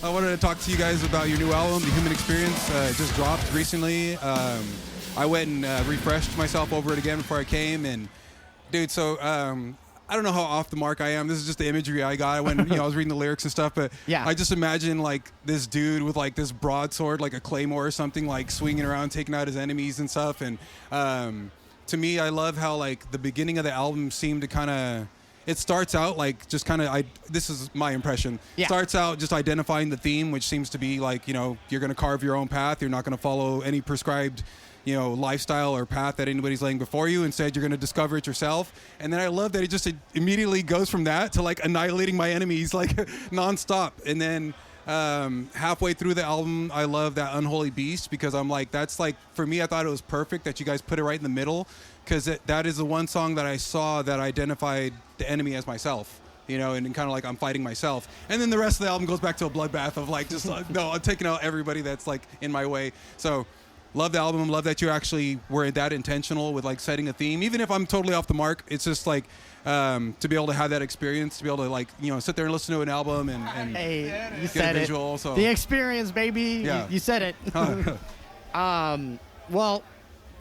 I wanted to talk to you guys about your new album, The Human Experience. It just dropped recently. I went and refreshed myself over it again before I came. And, dude, so I don't know how off the mark I am. This is just the imagery I got when I was reading the lyrics and stuff. But yeah. I just imagine, like, this dude with, like, this broadsword, like a claymore or something, like, swinging around, taking out his enemies and stuff. And to me, I love how, like, the beginning of the album seemed to kind of... It starts out like just kind of, this is my impression, starts out just identifying the theme, which seems to be like, you're going to carve your own path. You're not going to follow any prescribed, lifestyle or path that anybody's laying before you. Instead, you're going to discover it yourself. And then I love that it immediately goes from that to like annihilating my enemies, like nonstop. And then halfway through the album, I love that Unholy Beast because I'm like, that's like, for me, I thought it was perfect that you guys put it right in the middle. Because that is the one song that I saw that identified the enemy as myself, and kind of like I'm fighting myself. And then the rest of the album goes back to a bloodbath of like, just like, no, I'm taking out everybody that's like in my way. So love the album. Love that you actually were that intentional with like setting a theme. Even if I'm totally off the mark, it's just like to be able to have that experience, to be able to like, sit there and listen to an album and hey, you get said a visual. It. So. The experience, baby. Yeah. You said it. Well,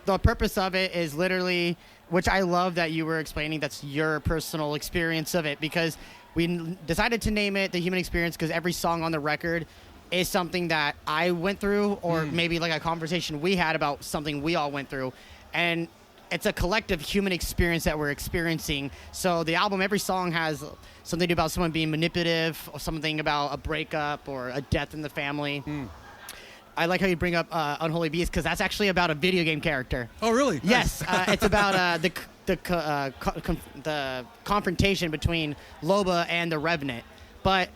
the purpose of it is literally, which I love that you were explaining, that's your personal experience of it, because we decided to name it The Human Experience because every song on the record is something that I went through or maybe like a conversation we had about something we all went through. And it's a collective human experience that we're experiencing. So the album, every song has something about someone being manipulative or something about a breakup or a death in the family. I like how you bring up Unholy Beast because that's actually about a video game character. Oh, really? Yes. It's about the confrontation between Loba and the Revenant. But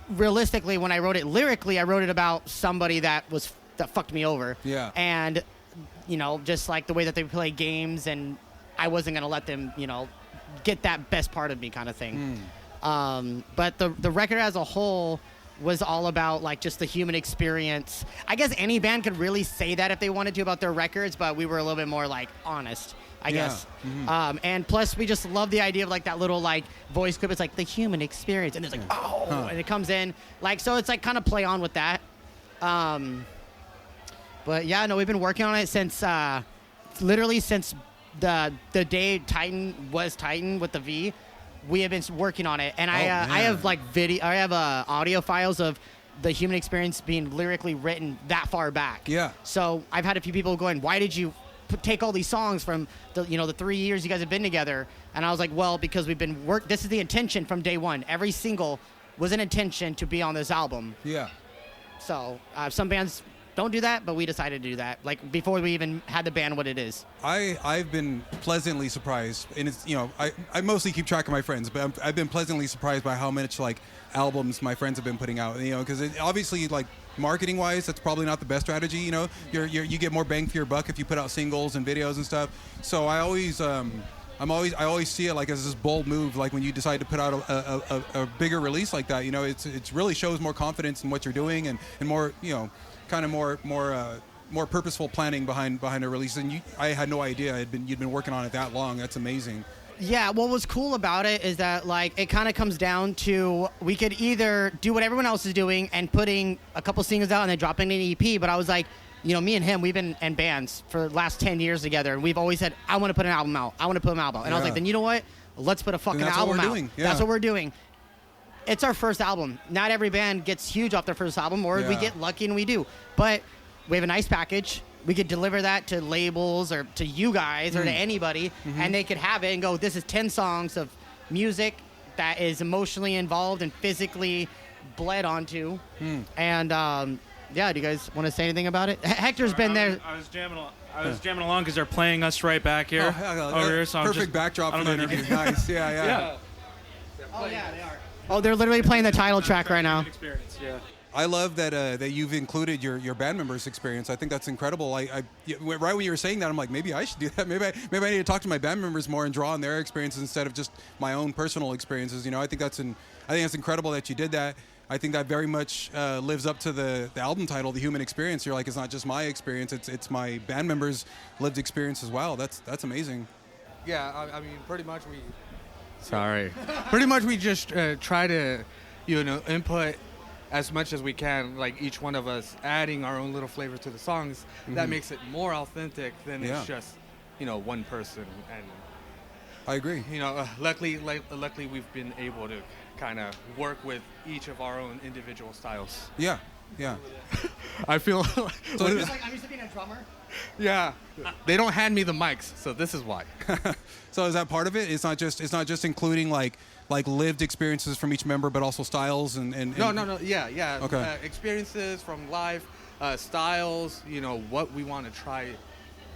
realistically, when I wrote it lyrically, I wrote it about somebody that fucked me over. Yeah. And, just like the way that they play games, and I wasn't going to let them, get that best part of me kind of thing. But the record as a whole was all about like just the human experience. I guess any band could really say that if they wanted to about their records, but we were a little bit more like honest, I guess. And plus we just love the idea of like that little like voice clip. It's like the human experience, and it's like and it comes in like, so it's like kind of play on with that. But yeah, no, we've been working on it since literally since the day Titan was Titan with the V. We have been working on it, and I have like audio files of the human experience being lyrically written that far back. Yeah. So I've had a few people going, "Why did you take all these songs from the 3 years you guys have been together?" And I was like, "Well, because we've been This is the intention from day one. Every single was an intention to be on this album." Yeah. So some bands don't do that, but we decided to do that, like before we even had the band what it is. I've been pleasantly surprised, and it's I mostly keep track of my friends, but I've been pleasantly surprised by how much like albums my friends have been putting out. Because obviously like marketing wise, that's probably not the best strategy. You get more bang for your buck if you put out singles and videos and stuff. So I always see it like as this bold move, like when you decide to put out a bigger release like that. It really shows more confidence in what you're doing and more kind of more purposeful planning behind a release. And I had no idea you'd been working on it that long. That's amazing. Yeah, what was cool about it is that like it kind of comes down to we could either do what everyone else is doing and putting a couple singles out and then dropping an EP, but I was like, me and him, we've been in bands for the last 10 years together, and we've always said, I want to put an album out. I want to put an album out. And I was like, then you know what? Let's put a fucking album out. Yeah. That's what we're doing. It's our first album. Not every band gets huge off their first album, or we get lucky and we do. But we have a nice package. We could deliver that to labels or to you guys or to anybody, and they could have it and go, this is 10 songs of music that is emotionally involved and physically bled onto. And, do you guys want to say anything about it? Hector's been there. I was jamming along because they're playing us right back here. Over here, so perfect backdrop for the interview. Nice. Yeah. Oh, yeah, they are. Oh, they're literally playing the title track right now. Experience, yeah. I love that you've included your band members' experience. I think that's incredible. Right when you were saying that, I'm like, maybe I should do that. Maybe I need to talk to my band members more and draw on their experiences instead of just my own personal experiences. I think that's incredible that you did that. I think that very much lives up to the album title, The Human Experience. You're like, it's not just my experience; it's my band members' lived experience as well. That's amazing. Yeah, I mean, pretty much pretty much we just try to, input as much as we can, like each one of us adding our own little flavor to the songs, that makes it more authentic than it's just, one person. And I agree. luckily we've been able to kind of work with each of our own individual styles. Yeah. I feel So it's like I'm used to being a drummer. yeah. They don't hand me the mics, so this is why. So is that part of it? It's not just including like lived experiences from each member, but also styles and No. Yeah. Okay. Experiences from life, styles. What we want to try.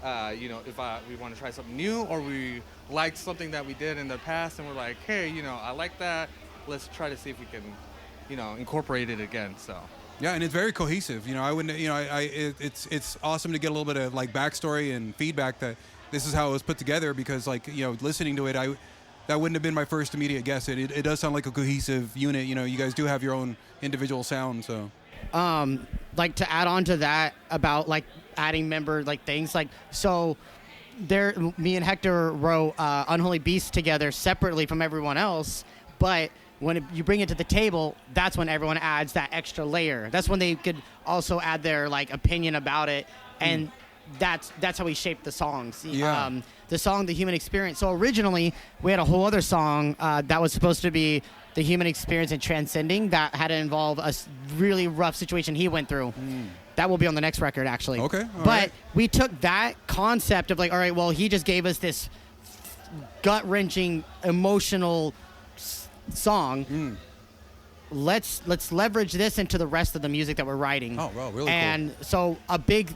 If we want to try something new, or we liked something that we did in the past, and we're like, hey, I like that. Let's try to see if we can, incorporate it again. So. Yeah, and it's very cohesive. I wouldn't. It's awesome to get a little bit of like backstory and feedback that this is how it was put together. Because listening to it, that wouldn't have been my first immediate guess. It does sound like a cohesive unit. You guys do have your own individual sound. So, like to add on to that about like adding member like things like so. Me and Hector wrote Unholy Beast together separately from everyone else, but when you bring it to the table, that's when everyone adds that extra layer. That's when they could also add their like opinion about it, and that's how we shaped the songs. Yeah. The song "The Human Experience." So originally we had a whole other song that was supposed to be the human experience and transcending, that had to involve a really rough situation he went through. That will be on the next record, actually. Okay. All but right. we took that concept of like, all right, well, he just gave us this gut-wrenching, emotional song. Let's leverage this into the rest of the music that we're writing. Oh, wow, really and cool. So a big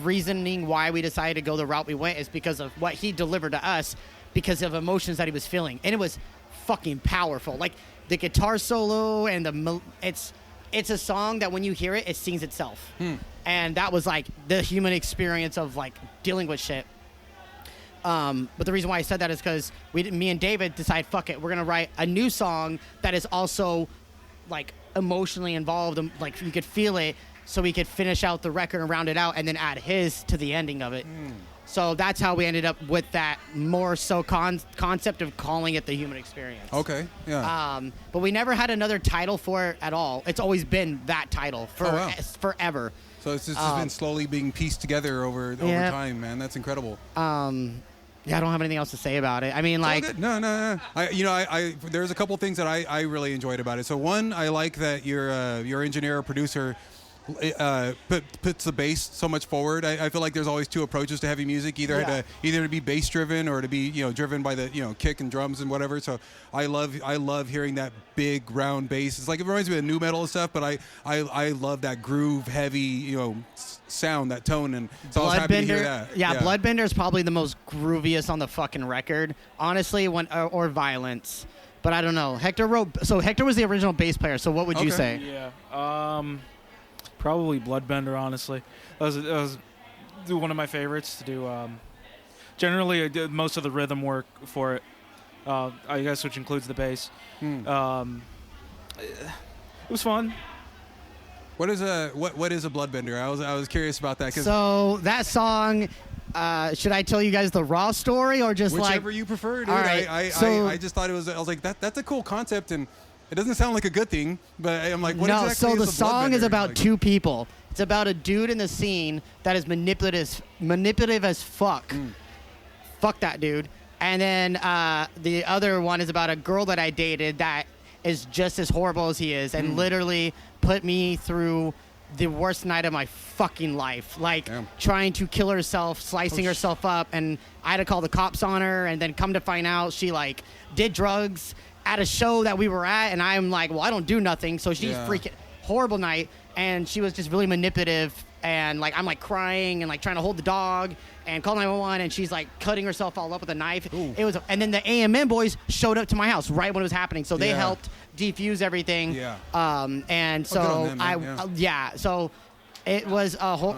reasoning why we decided to go the route we went is because of what he delivered to us, because of emotions that he was feeling, and it was fucking powerful. Like the guitar solo and it's a song that when you hear it, it sings itself. And that was like the human experience of like dealing with shit. But the reason why I said that is because me and David decided, fuck it, we're gonna write a new song that is also like emotionally involved, and like you could feel it, so we could finish out the record and round it out, and then add his to the ending of it. So that's how we ended up with that more so concept of calling it the human experience. Okay. Yeah. But we never had another title for it at all. It's always been that title for forever. So it's just been slowly being pieced together over time, man. That's incredible. Yeah, I don't have anything else to say about it. I mean, like, good. No. There's a couple things that I really enjoyed about it. So one, I like that your engineer or producer puts the bass so much forward. I feel like there's always two approaches to heavy music, either to be bass driven or to be driven by the kick and drums and whatever. So I love hearing that big round bass. It's like it reminds me of new metal and stuff, but I love that groove heavy sound, that tone, and so I was happy to hear that. Yeah, Bloodbender is probably the most grooviest on the fucking record, honestly. Or Violence. But I don't know. Hector was the original bass player. So what would you say? Yeah. Probably Bloodbender, honestly. That was one of my favorites to do. Generally, I did most of the rhythm work for it, I guess, which includes the bass. It was fun. What is a Bloodbender? I was curious about that. So that song, should I tell you guys the raw story or just whichever you prefer, dude? All right, I just thought I was like that's a cool concept, and it doesn't sound like a good thing, but I'm like, what exactly so is the a song is Bloodbender? about Like, two people. It's about a dude in the scene that is manipulative as fuck. Fuck that dude. And then the other one is about a girl that I dated that is just as horrible as he is, and literally put me through the worst night of my fucking life. Like, trying to kill herself, slicing herself up, and I had to call the cops on her, and then come to find out she, like, did drugs at a show that we were at, and I'm like, well, I don't do nothing, so she's freaking horrible night, and she was just really manipulative, and, like, I'm, like, crying and, like, trying to hold the dog and call 911, and she's, like, cutting herself all up with a knife. It was, and then the AMN boys showed up to my house right when it was happening, so they helped defuse everything. And so on them, so it was a whole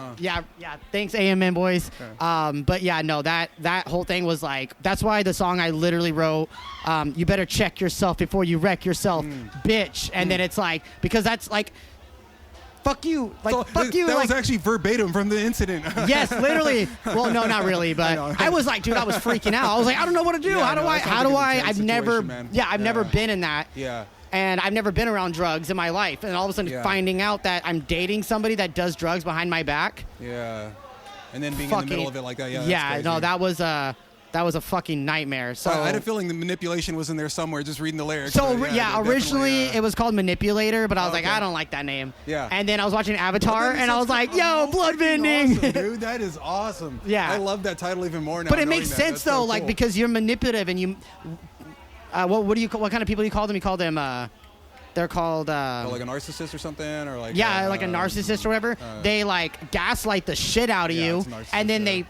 thanks AMN boys. Okay. But yeah, no, that whole thing was like, that's why the song I literally wrote, you better check yourself before you wreck yourself, bitch. And then it's like, because that's like, fuck you, like, so fuck you. That like, was actually verbatim from the incident. Yes, literally. Well, no, not really, but I was like, dude, I was freaking out. I was like, I don't know what to do. How do I? I've never been in that. Yeah. And I've never been around drugs in my life. And all of a sudden finding out that I'm dating somebody that does drugs behind my back. Yeah. And then being in the middle of it like that. Yeah. Yeah, no, that was a fucking nightmare. So I had a feeling the manipulation was in there somewhere, just reading the lyrics. So originally it was called Manipulator, but I was like, I don't like that name. Yeah. And then I was watching Avatar, and I was like, yo, bloodbending. Awesome, dude, that is awesome. Yeah. I love that title even more now. But it makes sense though, like cool. because you're manipulative and you. What kind of people do you call them? You call them. They're called like a narcissist or something, or like like a narcissist or whatever. They like gaslight the shit out of you, and then they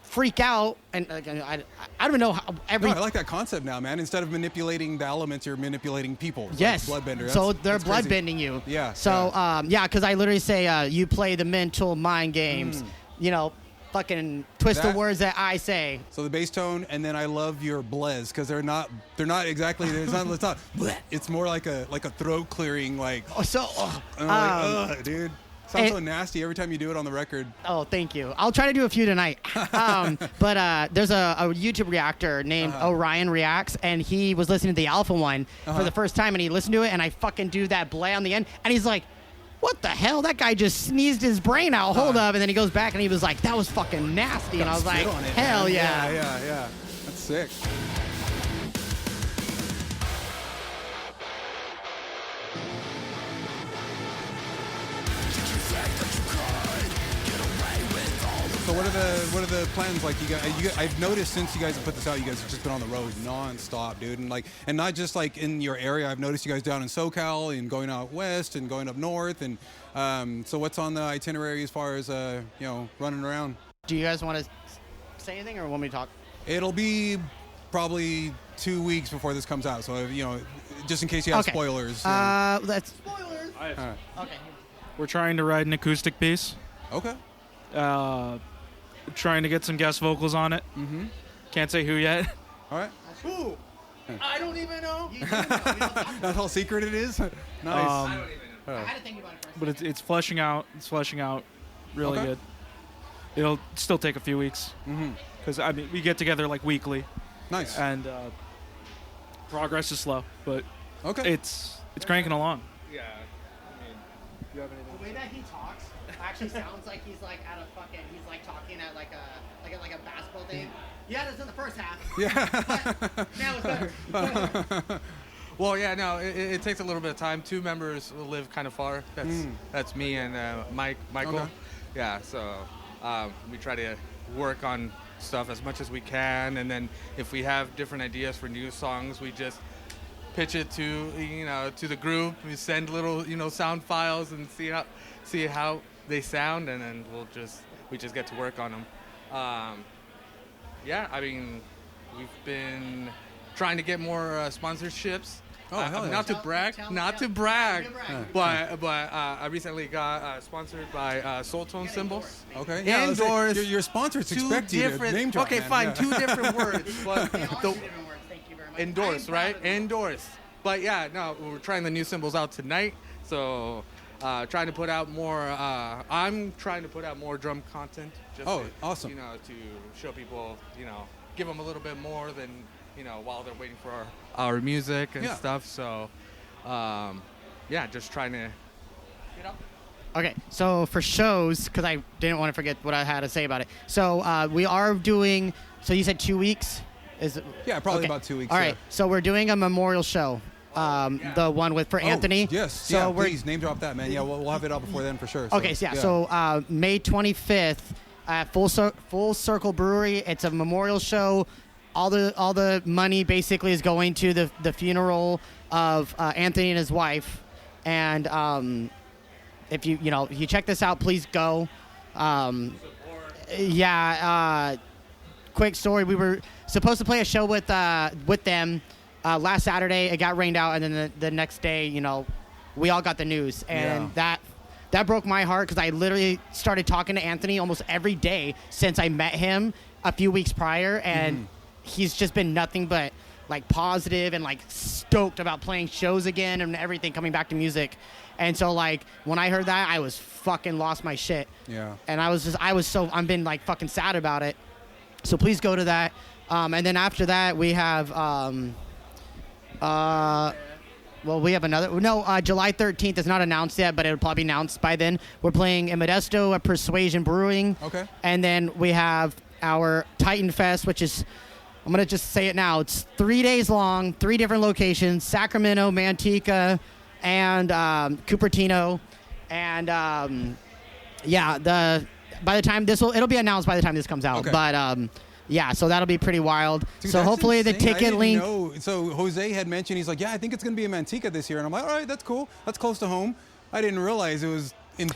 freak out. And I don't even know how No, I like that concept now, man. Instead of manipulating the elements, you're manipulating people. Yes, like bloodbender. So they're bloodbending you. Yeah. So because I literally say you play the mental mind games. You know. Fucking twist the words that I say. So the bass tone, and then I love your blez because they're not exactly. It's not. Bleh. It's more like a throat clearing like. Dude. Sounds so nasty every time you do it on the record. Oh, thank you. I'll try to do a few tonight. But there's a YouTube reactor named Orion Reacts, and he was listening to the Alpha one for the first time, and he listened to it, and I fucking do that bleh on the end, and he's like, what the hell? That guy just sneezed his brain out. Hold up. And then he goes back and he was like, that was fucking nasty. And I was like, hell yeah. Yeah. That's sick. So what are the plans? Like I've noticed since you guys have put this out, you guys have just been on the road nonstop, dude, and not just like in your area. I've noticed you guys down in SoCal and going out west and going up north, and so what's on the itinerary as far as running around? Do you guys want to say anything or want me to talk? It'll be probably 2 weeks before this comes out, so just in case you have spoilers. That's spoilers. Okay. We're trying to write an acoustic piece. Okay. Trying to get some guest vocals on it. Mm-hmm. Can't say who yet. All right. Who? I don't even know. That's how secret it is. Nice. I don't even know. I had to think about it first. But it's fleshing out. It's fleshing out really good. It'll still take a few weeks because we get together like weekly. Nice. And progress is slow, but it's cranking along. Yeah. Do you have anything? The way that he talks actually sounds like he's like at a fucking. He's like talking at like a basketball game. Yeah, that's in the first half. Yeah. But now it's better. Well, yeah, no, it takes a little bit of time. 2 members live kind of far. That's me and Michael. Okay. Yeah, so we try to work on stuff as much as we can, and then if we have different ideas for new songs, we just pitch it to the group. We send little sound files and see how they sound, and then we just get to work on them. Yeah, I mean, we've been trying to get more sponsorships. Oh, hell yeah. Not to brag, but I recently got sponsored by Soul Tone Cymbals. Okay. Yeah, Endorsed. Your sponsors expect you to name drop. Okay, man. fine. Yeah. 2 different words, but They are 2 different words. Thank you very much. endorsed, right? Endorsed. But yeah, no, we're trying the new cymbals out tonight. So trying to put out more. I'm trying to put out more drum content. Just awesome. To show people, give them a little bit more than while they're waiting for our music and stuff. So just trying to. Okay, so for shows, because I didn't want to forget what I had to say about it. So we are doing. So you said 2 weeks. Is it? Yeah, probably about 2 weeks. All right, so we're doing a memorial show. The one for Anthony. Yes. So please name drop that, man. Yeah, we'll have it out before then for sure. Okay. So May 25th at Full Circle Brewery. It's a memorial show. All the money basically is going to the funeral of Anthony and his wife. And if you check this out, please go. Quick story. We were supposed to play a show with them. Last Saturday, it got rained out, and then the next day, we all got the news, and that broke my heart because I literally started talking to Anthony almost every day since I met him a few weeks prior, and he's just been nothing but like positive and like stoked about playing shows again and everything, coming back to music. And so like when I heard that, I was fucking lost my shit. Yeah. And I've been like fucking sad about it. So please go to that. And then after that, we have. well, we have another. No, July 13th is not announced yet, but it'll probably be announced by then. We're playing in Modesto at Persuasion Brewing. Okay. And then we have our TITANFEST, which is, I'm going to just say it now. It's 3 days long, 3 different locations: Sacramento, Manteca, and Cupertino. And by the time it'll be announced by the time this comes out. Okay. But yeah, so that'll be pretty wild. Dude, so that's hopefully the insane. I ticket didn't link. know. So Jose had mentioned, he's like, yeah, I think it's going to be in Manteca this year. And I'm like, all right, that's cool. That's close to home. I didn't realize it was in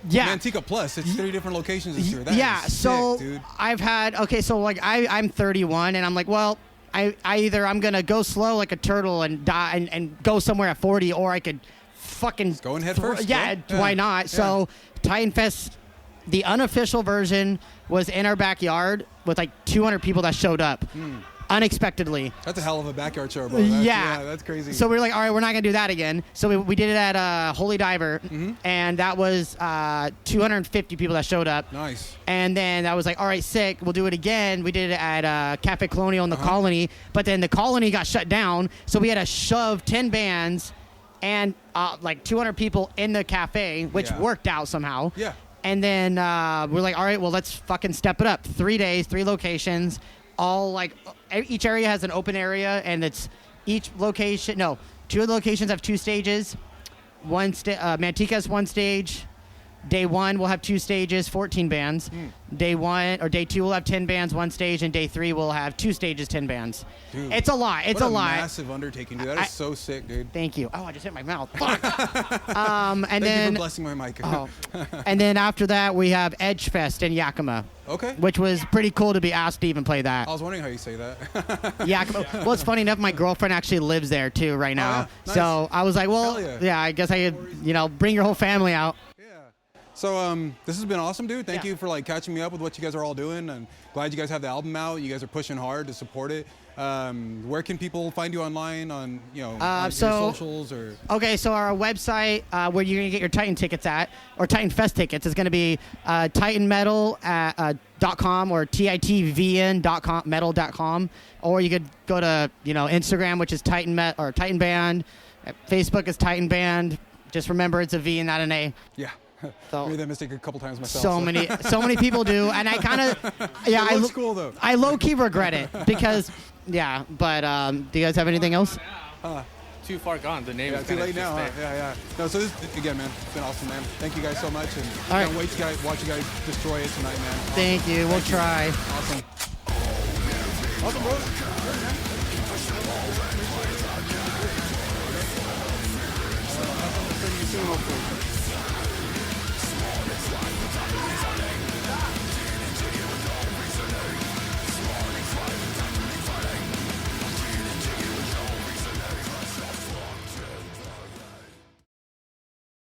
Manteca Plus. It's 3 different locations this year. That is so sick, dude. I've had, so like I'm 31 and I'm like, well, I'm going to go slow like a turtle and die and go somewhere at 40, or I could fucking Just going head first. Yeah, why not? Yeah. So TITANFEST, the unofficial version, was in our backyard with like 200 people that showed up unexpectedly. That's a hell of a backyard show, bro. That's crazy. So we were like, all right, we're not going to do that again. So we did it at Holy Diver, and that was 250 people that showed up. Nice. And then I was like, all right, sick. We'll do it again. We did it at Cafe Colonial in the Colony, but then the Colony got shut down, so we had to shove 10 bands and like 200 people in the cafe, which worked out somehow. Yeah. And then we're like, all right, well, let's fucking step it up. 3 days, 3 locations, all like each area has an open area, and it's each location. No, 2 of the locations have 2 stages. Manteca has 1 stage. Day 1 we'll have 2 stages, 14 bands. Day 2 we'll have 10 bands, 1 stage, and day 3 we'll have 2 stages, 10 bands. Dude, it's a lot. It's what a lot. Massive undertaking, dude. That is so sick, dude. Thank you. Oh, I just hit my mouth. Fuck. And Thank then you for blessing my mic. and then after that we have Edge Fest in Yakima. Okay. Which was pretty cool to be asked to even play that. I was wondering how you say that. Yakima. Well, it's funny enough, my girlfriend actually lives there too right now. Oh, yeah. Nice. So I was like, well, Hell yeah. I guess I could, bring your whole family out. So this has been awesome, dude. Thank Yeah. you for like catching me up with what you guys are all doing, and glad you guys have the album out. You guys are pushing hard to support it. Where can people find you online on on your socials or? Okay, so our website where you're gonna get your Titan tickets at, or Titan Fest tickets, is gonna be titanmetal.com or titvn.com metal.com, or you could go to Instagram, which is Titan Band. Facebook is Titan Band. Just remember it's a V and not an A. Yeah. So, I made that mistake a couple times myself. so many people do, and I kind of It looks cool though. I low key regret it because but do you guys have anything else? Too far gone. The name Yeah, is too kinda late now. just Yeah. No, so this again, man. It's been awesome, man. Thank you guys so much, and All right. can't wait to watch you guys destroy it tonight, man. Awesome. Thank you. We'll try. Awesome. Awesome, bro. I'll send you soon, hopefully.